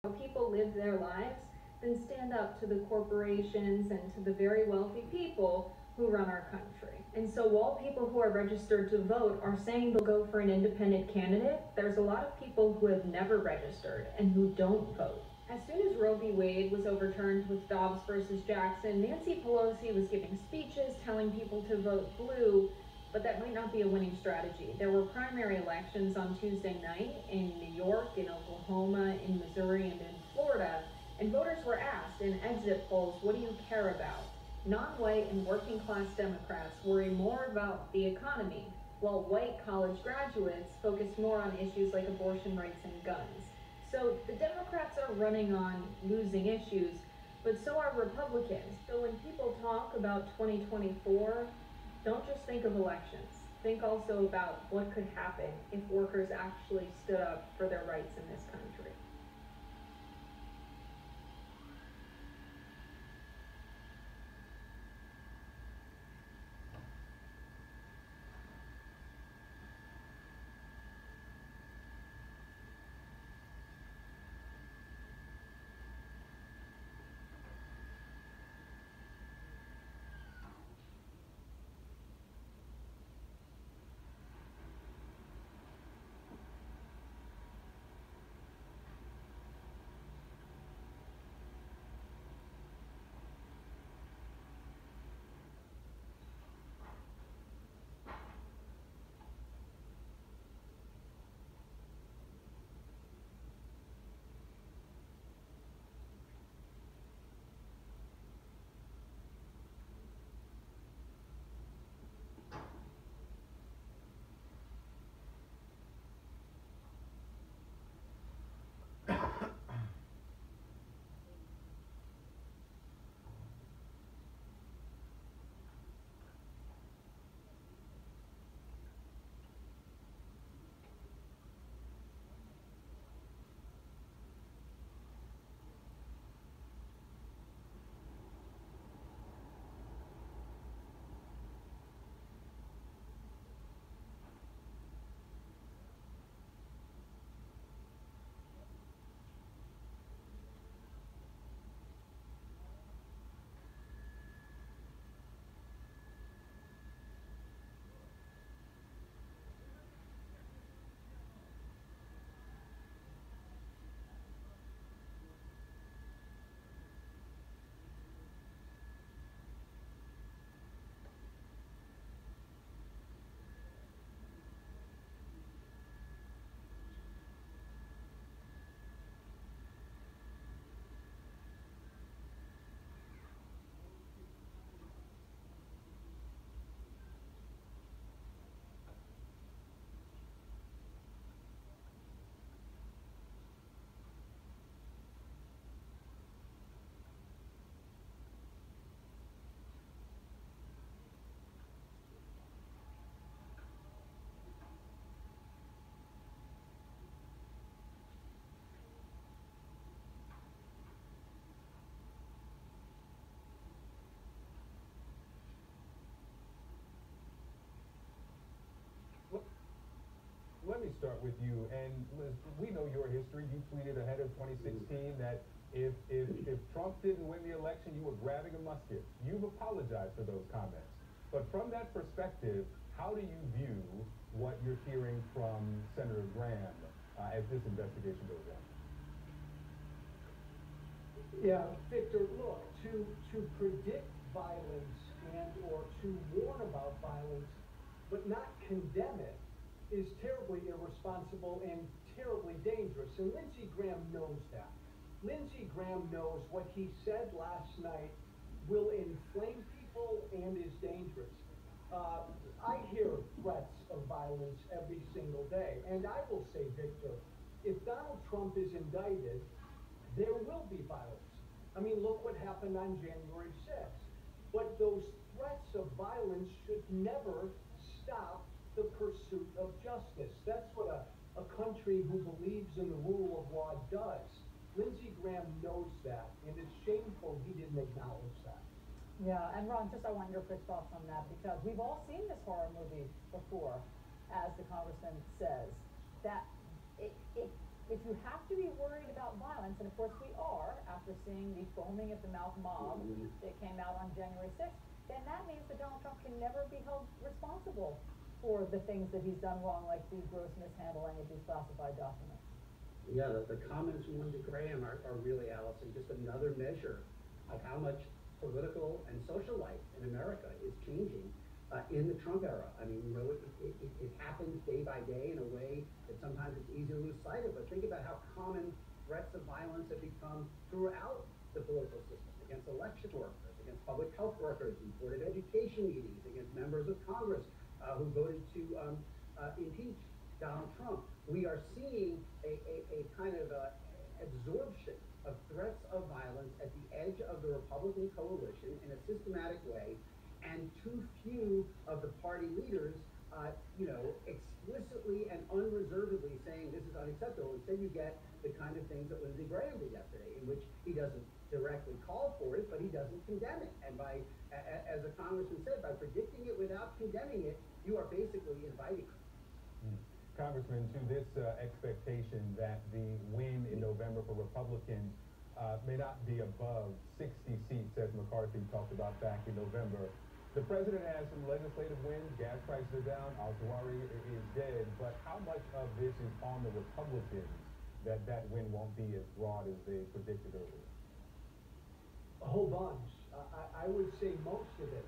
how people live their lives, then stand up to the corporations and to the very wealthy people who run our country. And so while people who are registered to vote are saying they'll go for an independent candidate, there's a lot of people who have never registered and who don't vote. As soon as Roe v. Wade was overturned with Dobbs versus Jackson, Nancy Pelosi was giving speeches telling people to vote blue, but that might not be a winning strategy. There were primary elections on Tuesday night in New York, in Oklahoma, in Missouri, and in Florida, and voters were asked in exit polls, what do you care about? Non-white and working class Democrats worry more about the economy, while white college graduates focus more on issues like abortion rights and guns. So the Democrats are running on losing issues, but so are Republicans. So when people talk about 2024, don't just think of elections. Think also about what could happen if workers actually stood up for their rights in this country. Let me start with you. And Liz, we know your history. You tweeted ahead of 2016 that if Trump didn't win the election, you were grabbing a musket. You've apologized for those comments. But from that perspective, how do you view what you're hearing from Senator Graham as this investigation goes on? Yeah, Victor, look, to predict violence and or to warn about violence, but not condemn it, is terribly irresponsible and terribly dangerous. And Lindsey Graham knows that. Lindsey Graham knows what he said last night will inflame people and is dangerous. I hear threats of violence every single day. And I will say, Victor, if Donald Trump is indicted, there will be violence. I mean, look what happened on January 6th. But those threats of violence should never stop the pursuit of justice. That's what a country who believes in the rule of law does. Lindsey Graham knows that, and it's shameful he didn't acknowledge that. Yeah, and Ron, just I want your quick thoughts on that, because we've all seen this horror movie before, as the congressman says, that it if you have to be worried about violence, and of course we are, after seeing the foaming at the mouth mob that came out on January 6th, then that means that Donald Trump can never be held responsible for the things that he's done wrong, like the gross mishandling of these classified documents. Yeah, the comments from Lindsey Graham are really, Allison, just another measure of how much political and social life in America is changing in the Trump era. I mean, you know, it happens day by day in a way that sometimes it's easy to lose sight of, but think about how common threats of violence have become throughout the political system, against election workers, against public health workers, in board of education meetings, against members of Congress who voted to impeach Donald Trump. We are seeing a kind of absorption of threats of violence at the edge of the Republican coalition in a systematic way, and too few of the party leaders, explicitly and unreservedly saying this is unacceptable. Instead, you get the kind of things that Lindsey Graham did yesterday, in which he doesn't directly call for it, but he doesn't condemn it. And by, as the congressman said, by predicting it without condemning it, you are basically inviting it. Congressman, to this expectation that the win in November for Republicans may not be above 60 seats, as McCarthy talked about back in November. The president has some legislative wins. Gas prices are down. Al-Zawahiri is dead. But how much of this is on the Republicans that win won't be as broad as they predicted earlier? A whole bunch. I would say most of it.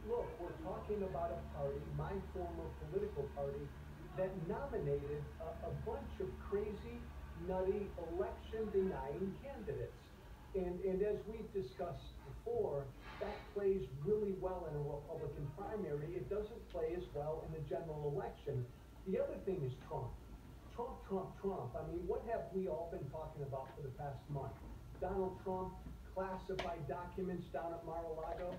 Look, we're talking about a party, my former political party, that nominated a bunch of crazy, nutty, election-denying candidates. And as we've discussed before, that plays really well in a Republican primary. It doesn't play as well in the general election. The other thing is Trump. Trump. I mean, what have we all been talking about for the past month? Donald Trump, classified documents down at Mar-a-Lago.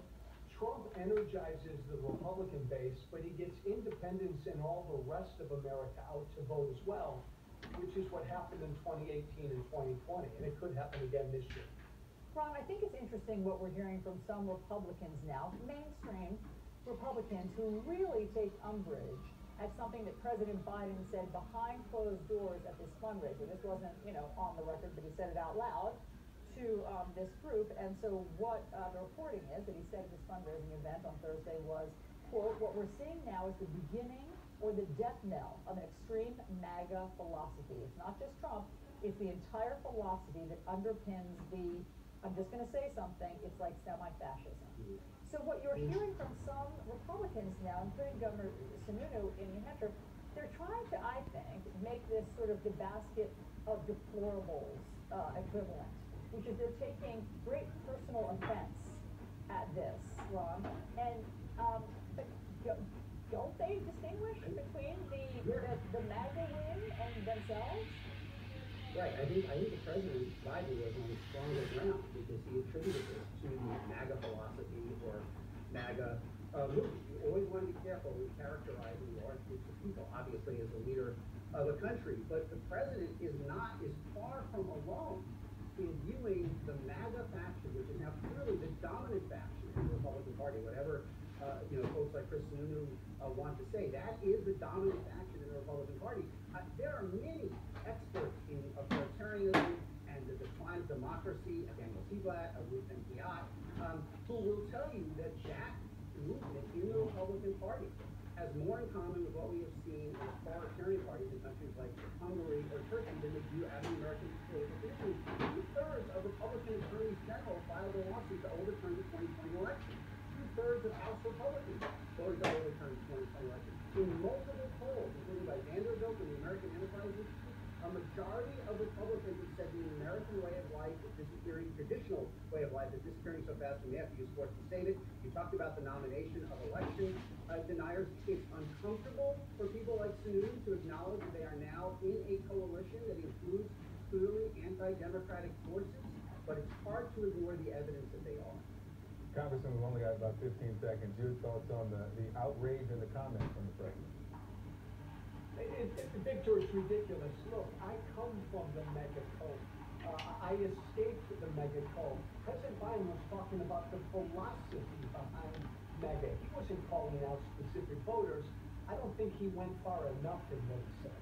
Trump energizes the Republican base, but he gets independents and all the rest of America out to vote as well, which is what happened in 2018 and 2020, and it could happen again this year. Ron, I think it's interesting what we're hearing from some Republicans now, mainstream Republicans, who really take umbrage at something that President Biden said behind closed doors at this fundraiser. This wasn't, on the record, but he said it out loud to this group. And so what the reporting is that he said at this fundraising event on Thursday was, quote, "What we're seeing now is the beginning or the death knell of an extreme MAGA philosophy." It's not just Trump, it's the entire philosophy that underpins the, I'm just going to say something, it's like semi-fascism. So what you're hearing from some Republicans now, including Governor Sununu in New Hampshire, they're trying to, I think, make this sort of the basket of deplorables equivalent, which is they're taking great personal offense at this, Ron, and but don't they distinguish between the MAGA win and themselves? Right. I think the President Biden was on stronger ground because he attributed this to the MAGA philosophy or MAGA movement. You always want to be careful when characterizing large groups of people, obviously as a leader of a country. But the President is far from alone in viewing the MAGA faction, which is now clearly the dominant faction in the Republican Party, whatever folks like Chris Sununu want to say. That is the dominant faction in the Republican Party. There are many experts in authoritarianism and the decline of democracy, Daniel Seablatt, Ruth Piat, who will tell you that movement in the Republican Party has more in common with what we have seen in authoritarian parties in countries like Hungary or Turkey than they do as an American political history. 2/3 of Republican attorneys general filed a lawsuit to overturn the 2020 election. 2/3 of House Republicans voted to overturn the 2020 election. In multiple polls, including by Vanderbilt and the American Enterprise Institute, a majority of Republicans have said the American way of life is disappearing, traditional way of life is disappearing so fast we have to use force to save it. You talked about the nomination of election deniers. It's uncomfortable for people like Sununu to acknowledge that they are now in a coalition that includes clearly anti-democratic forces, but it's hard to ignore the evidence that they are. Congressman, we've only got about 15 seconds. Your thoughts on the outrage and the comments from the president? Victor, it's ridiculous. Look, I come from the mega cult. I escaped the mega cult. President Biden was talking about the philosophy behind mega. He wasn't calling out specific voters. I don't think he went far enough in what he said.